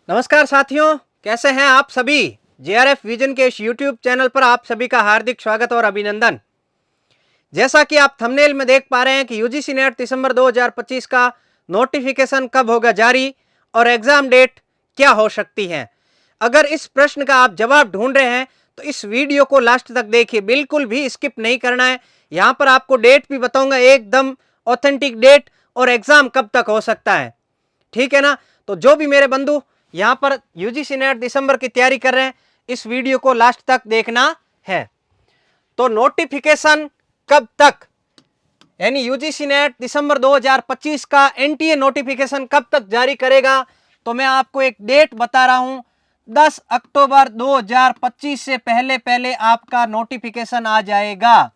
नमस्कार साथियों, कैसे हैं आप सभी। जेआरएफ विजन के इस यूट्यूब चैनल पर आप सभी का हार्दिक स्वागत और अभिनंदन। जैसा कि आप थंबनेल में देख पा रहे हैं कि यूजीसी नेट दिसंबर 2025 का नोटिफिकेशन कब होगा जारी और एग्जाम डेट क्या हो सकती है। अगर इस प्रश्न का आप जवाब ढूंढ रहे हैं तो इस वीडियो को लास्ट तक देखिए, बिल्कुल भी स्किप नहीं करना है। यहाँ पर आपको डेट भी बताऊंगा, एकदम ऑथेंटिक डेट, और एग्जाम कब तक हो सकता है, ठीक है ना। तो जो भी मेरे बंधु यहाँ पर यूजीसी नेट दिसंबर की तैयारी कर रहे हैं, इस वीडियो को लास्ट तक देखना है। तो नोटिफिकेशन कब तक, यानी यूजीसी नेट दिसंबर 2025 का एनटीए नोटिफिकेशन कब तक जारी करेगा, तो मैं आपको एक डेट बता रहा हूं। 10 अक्टूबर 2025 से पहले पहले आपका नोटिफिकेशन आ जाएगा।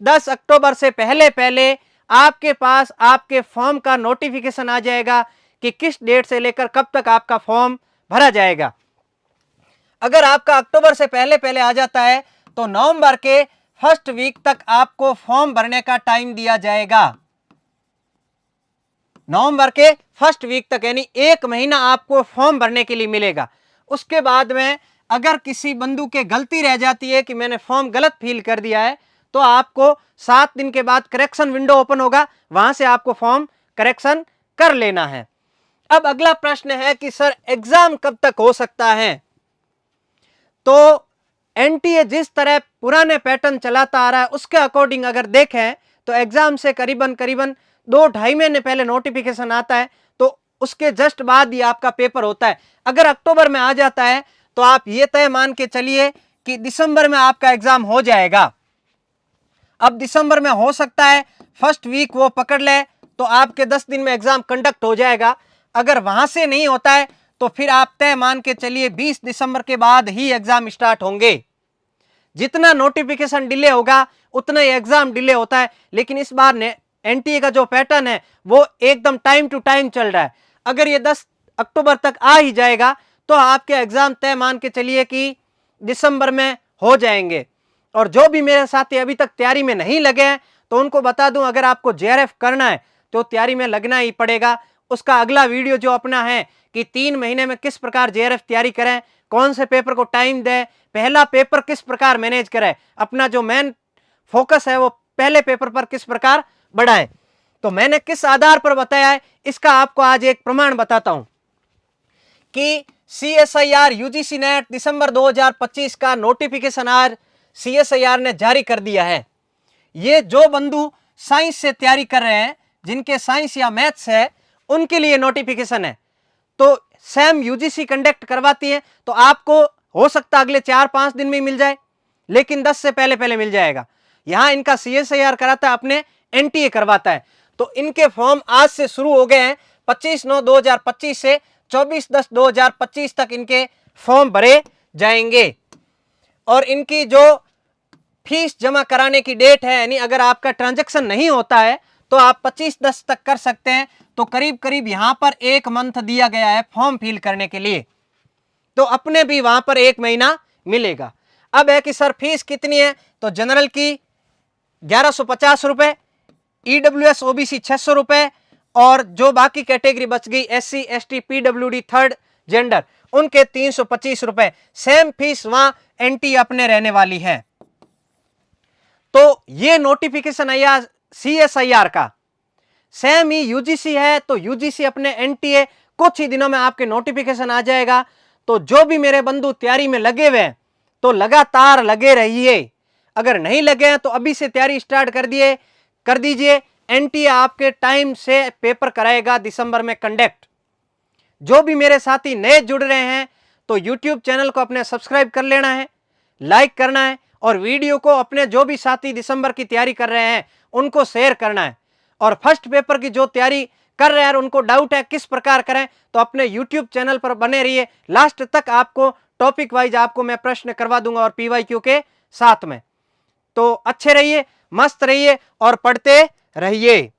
10 अक्टूबर से पहले पहले आपके पास आपके फॉर्म का नोटिफिकेशन आ जाएगा कि किस डेट से लेकर कब तक आपका फॉर्म भरा जाएगा। अगर आपका अक्टूबर से पहले पहले आ जाता है तो नवंबर के फर्स्ट वीक तक आपको फॉर्म भरने का टाइम दिया जाएगा। नवंबर के फर्स्ट वीक तक, यानी एक महीना आपको फॉर्म भरने के लिए मिलेगा। उसके बाद में अगर किसी बंधु के गलती रह जाती है कि मैंने फॉर्म गलत फिल कर दिया है, तो आपको 7 दिन के बाद करेक्शन विंडो ओपन होगा, वहां से आपको फॉर्म करेक्शन कर लेना है। अब अगला प्रश्न है कि सर एग्जाम कब तक हो सकता है। तो एनटीए जिस तरह पुराने पैटर्न चलाता आ रहा है उसके अकॉर्डिंग अगर देखें तो एग्जाम से करीबन 2-2.5 महीने पहले नोटिफिकेशन आता है, तो उसके जस्ट बाद ही आपका पेपर होता है। अगर अक्टूबर में आ जाता है तो आप ये तय मान के चलिए कि दिसंबर में आपका एग्जाम हो जाएगा। अब दिसंबर में हो सकता है फर्स्ट वीक वो पकड़ ले तो आपके 10 दिन में एग्जाम कंडक्ट हो जाएगा। अगर वहां से नहीं होता है तो फिर आप तय मान के चलिए 20 दिसंबर के बाद ही एग्जाम स्टार्ट होंगे। जितना नोटिफिकेशन डिले होगा उतना ही एग्जाम डिले होता है, लेकिन इस बार ने एनटीए का जो पैटर्न है वो एकदम टाइम टू टाइम चल रहा है। अगर ये 10 अक्टूबर तक आ ही जाएगा तो आपके एग्जाम तय मान के चलिए कि दिसंबर में हो जाएंगे। और जो भी मेरे साथी अभी तक तैयारी में नहीं लगे हैं तो उनको बता दूं, अगर आपको जेआरएफ करना है तो तैयारी में लगना ही पड़ेगा। उसका अगला वीडियो जो अपना है कि 3 महीने में किस प्रकार जेआरएफ तैयारी करें, कौन से पेपर को टाइम दें, पहला पेपर किस प्रकार मैनेज करें, अपना जो मेन फोकस है वो पहले पेपर पर किस प्रकार बढ़ाएं। तो मैंने किस आधार पर बताया है इसका आपको आज एक प्रमाण बताता हूं कि सीएसआईआर यूजीसी नेट दिसंबर 2025 का नोटिफिकेशन आज सीएसआईआर ने जारी कर दिया है। ये जो बंधु साइंस से तैयारी कर रहे हैं, जिनके साइंस या मैथ्स है, उनके लिए नोटिफिकेशन है। तो सेम यूजीसी कंडक्ट करवाती है, तो आपको हो सकता अगले 4-5 दिन में मिल जाए, लेकिन 10 से पहले पहले मिल जाएगा। यहां इनका सीएसआईआर कराता है, अपने एनटीए करवाता है। तो इनके फॉर्म आज से शुरू हो गए हैं। 25/9/2025 से 24/10/2025 तक इनके फॉर्म भरे जाएंगे। और इनकी जो फीस जमा कराने की डेट है, यानी अगर आपका ट्रांजैक्शन नहीं होता है तो आप 25/10 तक कर सकते हैं। तो करीब करीब यहां पर 1 मंथ दिया गया है फॉर्म फिल करने के लिए, तो अपने भी वहां पर 1 महीना मिलेगा। अब है कि सर फीस कितनी है, तो जनरल की 1150 रुपए, ईडब्ल्यूएस ओबीसी 600 रुपए, और जो बाकी कैटेगरी बच गई SC ST PWD third gender, उनके 325 रुपए। सेम फीस वहां एनटी अपने रहने वाली है। तो ये नोटिफिकेशन आया सीएसआईआर का, सेम ही यूजीसी है, तो यूजीसी अपने एनटीए कुछ ही दिनों में आपके नोटिफिकेशन आ जाएगा। तो जो भी मेरे बंधु तैयारी में लगे हुए हैं तो लगातार लगे रहिए। अगर नहीं लगे हैं तो अभी से तैयारी स्टार्ट कर दीजिए। एनटीए आपके टाइम से पेपर कराएगा दिसंबर में कंडक्ट। जो भी मेरे साथी नए जुड़ रहे हैं तो यूट्यूब चैनल को अपने सब्सक्राइब कर लेना है, लाइक करना है, और वीडियो को अपने जो भी साथी दिसंबर की तैयारी कर रहे हैं उनको शेयर करना है। और फर्स्ट पेपर की जो तैयारी कर रहे हैं उनको डाउट है किस प्रकार करें, तो अपने यूट्यूब चैनल पर बने रहिए। लास्ट तक आपको टॉपिक वाइज आपको मैं प्रश्न करवा दूंगा और पीवाईक्यू के साथ में। तो अच्छे रहिए, मस्त रहिए और पढ़ते रहिए।